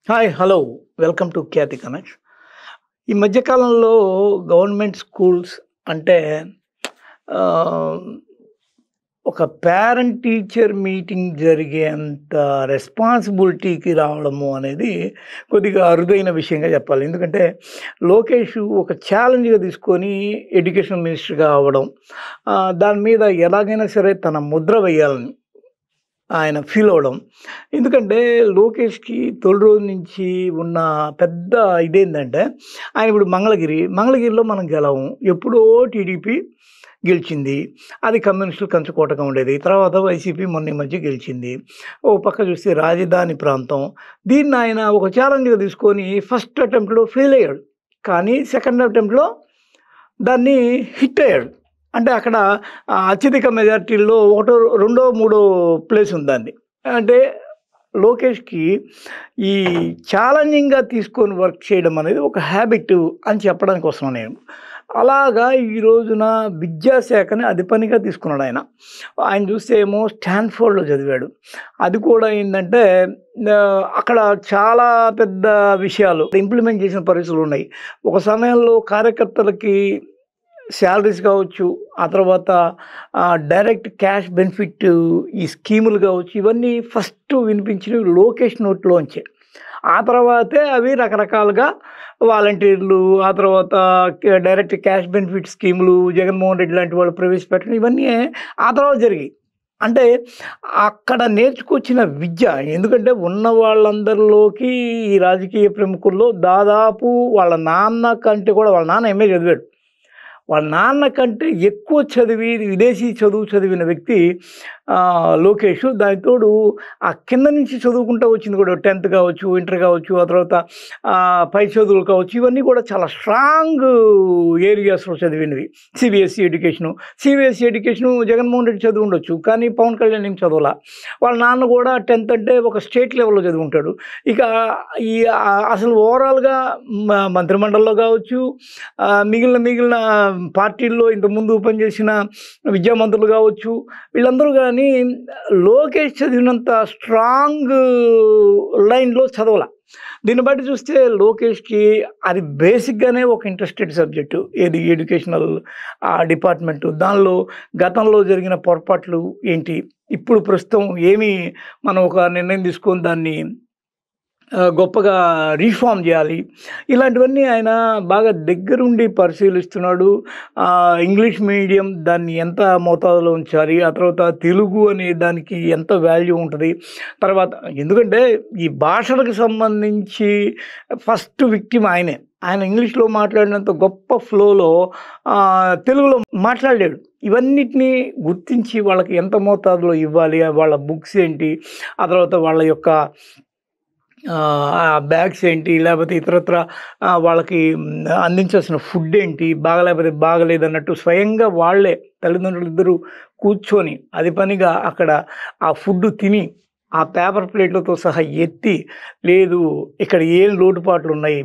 Hi. Hello. Welcome to Khyati connects. ఈ మధ్య కాలంలో గవర్నమెంట్ స్కూల్స్ అంటే ఆహ్, ఒక పేరెంట్ టీచర్ మీటింగ్ జరిగేంత రెస్పాన్సిబిలిటీకి రావడము అనేది కొద్దిగా అరుదైన విషయంగా చెప్పాలి. ఎందుకంటే లోకేష్ ఒక ఛాలెంజ్‌గా తీసుకొని ఎడ్యుకేషన్ మినిస్టర్‌గా అవ్వడం, దాని మీద ఎలాగైనా సరే తన ముద్ర వేయాలని ఆయన ఫీల్ అవ్వడం. ఎందుకంటే లోకేష్‌కి తొలి రోజు నుంచి ఉన్న పెద్ద ఇదేంటంటే, ఆయన ఇప్పుడు మంగళగిరిలో మనం గెలవము. ఎప్పుడో టీడీపీ గెలిచింది. అది కమ్యూనిస్టులు కంచుకోటగా ఉండేది. తర్వాత వైసీపీ మొన్న ఈ మధ్య గెలిచింది. ఓ పక్క చూస్తే రాజధాని ప్రాంతం. దీన్ని ఆయన ఒక ఛాలెంజ్‌గా తీసుకొని ఫస్ట్ అటెంప్ట్‌లో ఫెయిల్ అయ్యాడు. కానీ సెకండ్ అటెంప్ట్‌లో దాన్ని హిట్ అయ్యాడు. అంటే అక్కడ అత్యధిక మెజారిటీల్లో ఒకటో, రెండో, మూడో ప్లేస్ ఉందండి. అంటే లోకేష్‌కి ఈ ఛాలెంజింగ్‌గా తీసుకొని వర్క్ చేయడం అనేది ఒక హ్యాబిట్ అని చెప్పడానికి వస్తున్నాను నేను. అలాగా ఈ రోజున విద్యాశాఖని అది పనిగా తీసుకున్నాడు ఆయన. ఆయన చూస్తే ఏమో స్టాన్‌ఫోర్డ్‌లో చదివాడు. అది కూడా ఏందంటే అక్కడ చాలా పెద్ద విషయాలు ఇంప్లిమెంట్ చేసిన పరిస్థితులున్నాయి. ఒక సమయంలో కార్యకర్తలకి శాలరీస్ కావచ్చు, ఆ తర్వాత డైరెక్ట్ క్యాష్ బెనిఫిట్ ఈ స్కీములు కావచ్చు, ఇవన్నీ ఫస్ట్ వినిపించినవి లోకేష్ నోట్లోంచే. ఆ తర్వాతే అవి రకరకాలుగా వాలంటీర్లు, ఆ తర్వాత డైరెక్ట్ క్యాష్ బెనిఫిట్ స్కీములు జగన్మోహన్ రెడ్డి లాంటి వాళ్ళు ప్రవేశపెట్టడం ఇవన్నీ ఆ తర్వాత జరిగాయి. అంటే అక్కడ నేర్చుకొచ్చిన విద్య ఎందుకంటే ఉన్న వాళ్ళందరిలోకి ఈ రాజకీయ ప్రముఖుల్లో దాదాపు వాళ్ళ నాన్న కంటే కూడా వాళ్ళ నాన్న ఎంఏ చదివాడు. వాళ్ళ నాన్న కంటే ఎక్కువ చదివి విదేశీ చదువు చదివిన వ్యక్తి లోకేష్. దానికి తోడు ఆ కింద నుంచి చదువుకుంటూ వచ్చింది కూడా 10th కావచ్చు, ఇంటర్ కావచ్చు, ఆ తర్వాత పై చదువులు కావచ్చు, ఇవన్నీ కూడా చాలా స్ట్రాంగ్ ఏరియాస్‌లో చదివినవి. సిబిఎస్ఈ ఎడ్యుకేషను జగన్మోహన్ రెడ్డి చదివి ఉండొచ్చు. కానీ పవన్ కళ్యాణ్ ఏం చదవలా. వాళ్ళ నాన్న కూడా 10th అంటే ఒక స్టేట్ లెవెల్‌లో చదివుంటాడు. ఇక ఈ అసలు ఓవరాల్‌గా మంత్రిమండలిలో కావచ్చు, మిగిలిన పార్టీల్లో ఇంతకుముందు పనిచేసిన విద్యామంత్రులు కావచ్చు, వీళ్ళందరూ కానీ లోకేష్ చదివినంత స్ట్రాంగ్ లైన్‌లో చదవల. దీన్ని బట్టి చూస్తే లోకేష్‌కి అది బేసిక్‌గానే ఒక ఇంట్రెస్టెడ్ సబ్జెక్టు. ఏది ఎడ్యుకేషనల్ డిపార్ట్‌మెంటు. దానిలో గతంలో జరిగిన పొరపాట్లు ఏంటి? ఇప్పుడు ప్రస్తుతం ఏమి మనం ఒక నిర్ణయం తీసుకొని దాన్ని గొప్పగా రీఫార్మ్ చేయాలి. ఇలాంటివన్నీ ఆయన బాగా దగ్గరుండి పరిశీలిస్తున్నాడు. ఇంగ్లీష్ మీడియం దాన్ని ఎంత మోతాదులో ఉంచాలి, ఆ తర్వాత తెలుగు అనే దానికి ఎంత వాల్యూ ఉంటది. తర్వాత ఎందుకంటే ఈ భాషలకు సంబంధించి ఫస్ట్ విక్టిమ్ ఆయనే. ఆయన ఇంగ్లీష్‌లో మాట్లాడినంత గొప్ప ఫ్లోలో తెలుగులో మాట్లాడలేడు. ఇవన్నిటిని గుర్తించి వాళ్ళకి ఎంత మోతాదులో ఇవ్వాలి, వాళ్ళ బుక్స్ ఏంటి, ఆ తర్వాత వాళ్ళ యొక్క ఆ బ్యాగ్స్ ఏంటి, లేపోతే ఇతరత్ర వాళ్ళకి అందించాల్సిన ఫుడ్ ఏంటి, బాగలేకపోతే బాగలేదన్నట్టు స్వయంగా వాళ్ళే తల్లిదండ్రులిద్దరూ కూర్చొని అది పనిగా అక్కడ ఆ ఫుడ్ తిని, ఆ పేపర్ ప్లేట్‌లతో సహా ఎత్తి, లేదు ఇక్కడ ఏం లోటుపాట్లున్నాయి